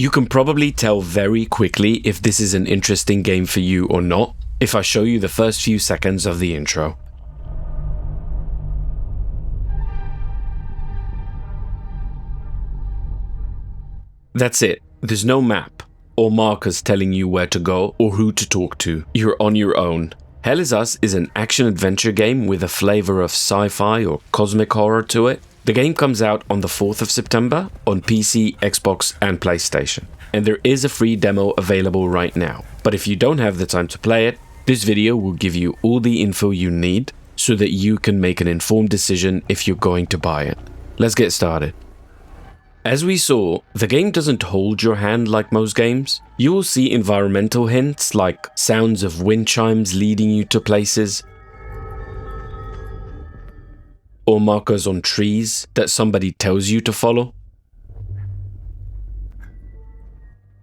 You can probably tell very quickly if this is an interesting game for you or not if I show you the first few seconds of the intro. That's it. There's no map or markers telling you where to go or who to talk to. You're on your own. Hell Is Us is an action-adventure game with a flavor of sci-fi or cosmic horror to it. The game comes out on the 4th of September on PC, Xbox and PlayStation. And there is a free demo available right now. But if you don't have the time to play it, this video will give you all the info you need so that you can make an informed decision if you're going to buy it. Let's get started. As we saw, the game doesn't hold your hand like most games. You will see environmental hints like sounds of wind chimes leading you to places, or markers on trees that somebody tells you to follow.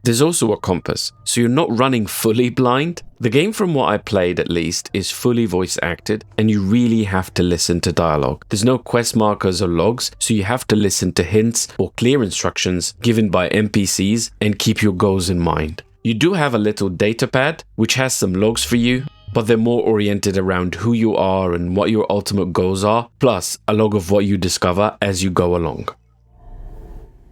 There's also a compass, so you're not running fully blind. The game, from what I played at least, is fully voice acted and you really have to listen to dialogue. There's no quest markers or logs, so you have to listen to hints or clear instructions given by NPCs and keep your goals in mind. You do have a little data pad which has some logs for you, but they're more oriented around who you are and what your ultimate goals are, plus a log of what you discover as you go along.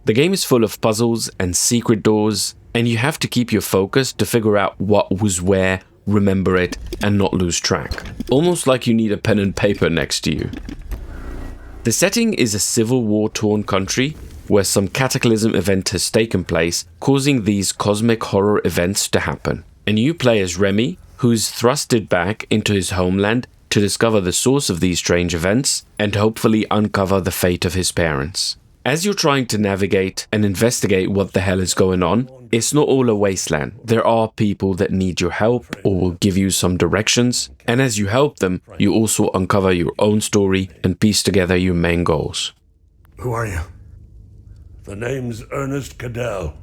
The game is full of puzzles and secret doors, and you have to keep your focus to figure out what was where, remember it, and not lose track. Almost like you need a pen and paper next to you. The setting is a civil war-torn country where some cataclysm event has taken place, causing these cosmic horror events to happen. And you play as Remy, who's thrusted back into his homeland to discover the source of these strange events and hopefully uncover the fate of his parents. As you're trying to navigate and investigate what the hell is going on, it's not all a wasteland. There are people that need your help or will give you some directions, and as you help them, you also uncover your own story and piece together your main goals. Who are you? The name's Ernest Cadell.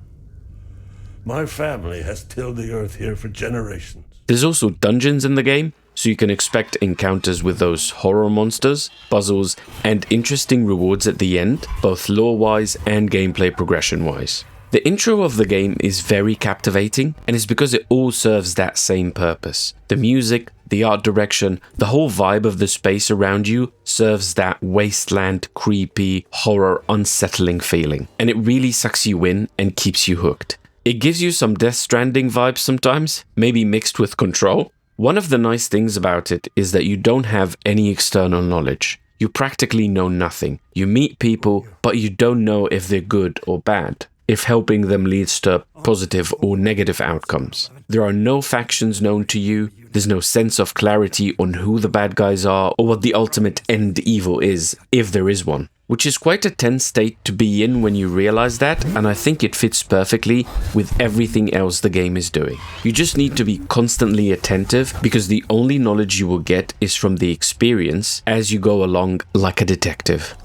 My family has tilled the earth here for generations. There's also dungeons in the game, so you can expect encounters with those horror monsters, puzzles, and interesting rewards at the end, both lore-wise and gameplay progression-wise. The intro of the game is very captivating, and it's because it all serves that same purpose. The music, the art direction, the whole vibe of the space around you serves that wasteland, creepy, horror, unsettling feeling, and it really sucks you in and keeps you hooked. It gives you some Death Stranding vibes sometimes, maybe mixed with Control. One of the nice things about it is that you don't have any external knowledge. You practically know nothing. You meet people, but you don't know if they're good or bad, if helping them leads to positive or negative outcomes. There are no factions known to you. There's no sense of clarity on who the bad guys are or what the ultimate end evil is, if there is one. Which is quite a tense state to be in when you realize that, and I think it fits perfectly with everything else the game is doing. You just need to be constantly attentive because the only knowledge you will get is from the experience as you go along like a detective.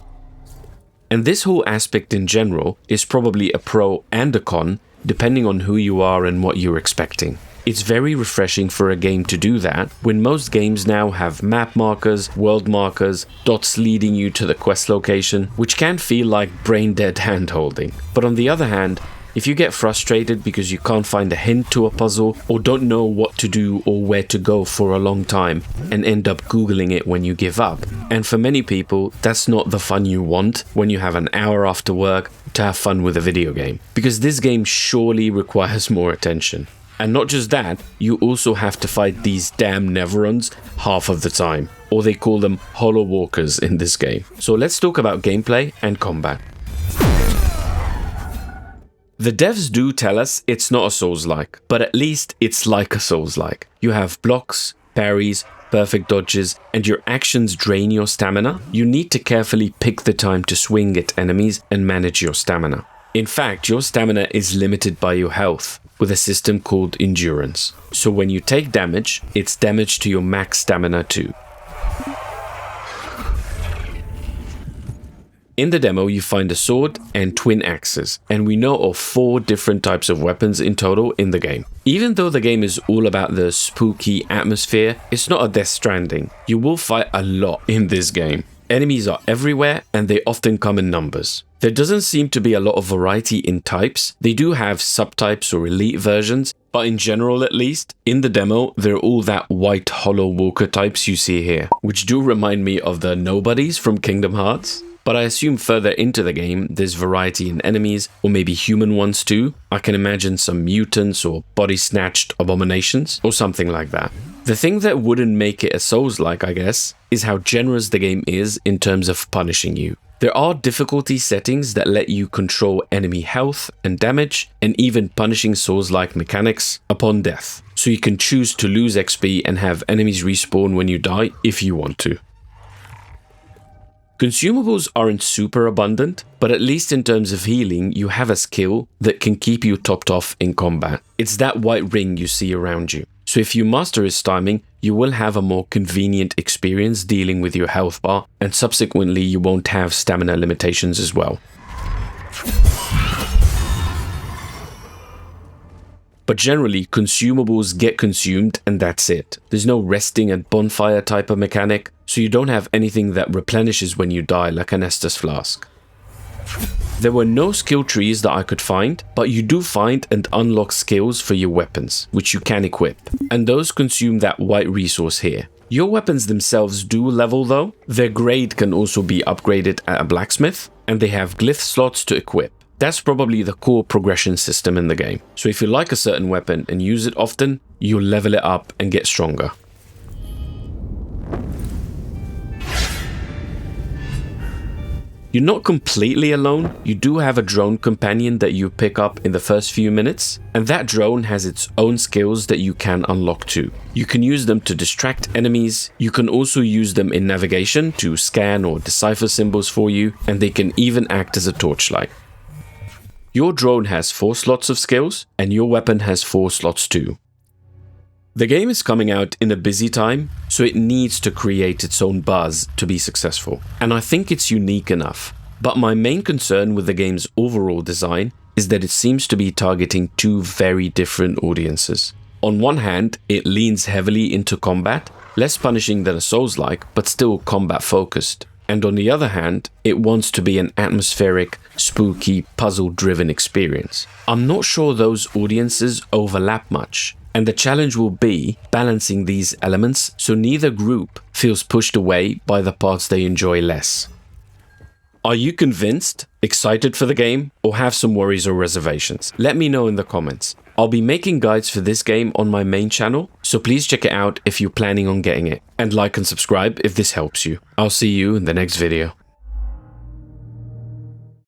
And this whole aspect in general is probably a pro and a con depending on who you are and what you're expecting. It's very refreshing for a game to do that, when most games now have map markers, world markers, dots leading you to the quest location, which can feel like brain-dead hand-holding. But on the other hand, if you get frustrated because you can't find a hint to a puzzle, or don't know what to do or where to go for a long time, and end up Googling it when you give up. And for many people, that's not the fun you want when you have an hour after work to have fun with a video game. Because this game surely requires more attention. And not just that, you also have to fight these damn Neverons half of the time, or they call them Hollow Walkers in this game. So let's talk about gameplay and combat. The devs do tell us it's not a Souls-like, but at least it's like a Souls-like. You have blocks, parries, perfect dodges, and your actions drain your stamina. You need to carefully pick the time to swing at enemies and manage your stamina. In fact, your stamina is limited by your health, with a system called endurance. So when you take damage, it's damage to your max stamina too. In the demo, you find a sword and twin axes, and we know of 4 different types of weapons in total in the game. Even though the game is all about the spooky atmosphere, it's not a Death Stranding. You will fight a lot in this game. Enemies are everywhere and they often come in numbers. There doesn't seem to be a lot of variety in types. They do have subtypes or elite versions, but in general at least, in the demo, they're all that white hollow walker types you see here, which do remind me of the nobodies from Kingdom Hearts. But I assume further into the game, there's variety in enemies, or maybe human ones too. I can imagine some mutants or body-snatched abominations, or something like that. The thing that wouldn't make it a Souls-like, I guess, is how generous the game is in terms of punishing you. There are difficulty settings that let you control enemy health and damage, and even punishing Souls-like mechanics upon death. So you can choose to lose XP and have enemies respawn when you die if you want to. Consumables aren't super abundant, but at least in terms of healing, you have a skill that can keep you topped off in combat. It's that white ring you see around you. So if you master its timing, you will have a more convenient experience dealing with your health bar, and subsequently you won't have stamina limitations as well. But generally, consumables get consumed and that's it. There's no resting at bonfire type of mechanic, so you don't have anything that replenishes when you die like an Estus flask. There were no skill trees that I could find, but you do find and unlock skills for your weapons, which you can equip, and those consume that white resource here. Your weapons themselves do level though. Their grade can also be upgraded at a blacksmith, and they have glyph slots to equip. That's probably the core progression system in the game. So if you like a certain weapon and use it often, you'll level it up and get stronger. You're not completely alone. You do have a drone companion that you pick up in the first few minutes, and that drone has its own skills that you can unlock too. You can use them to distract enemies. You can also use them in navigation to scan or decipher symbols for you, and they can even act as a torchlight. Your drone has 4 slots of skills, and your weapon has 4 slots too. The game is coming out in a busy time, so it needs to create its own buzz to be successful, and I think it's unique enough. But my main concern with the game's overall design is that it seems to be targeting 2 very different audiences. On one hand, it leans heavily into combat, less punishing than a Souls-like, but still combat-focused. And on the other hand, it wants to be an atmospheric, spooky, puzzle-driven experience. I'm not sure those audiences overlap much, and the challenge will be balancing these elements so neither group feels pushed away by the parts they enjoy less. Are you convinced, excited for the game, or have some worries or reservations? Let me know in the comments. I'll be making guides for this game on my main channel, so please check it out if you're planning on getting it. And like and subscribe if this helps you. I'll see you in the next video.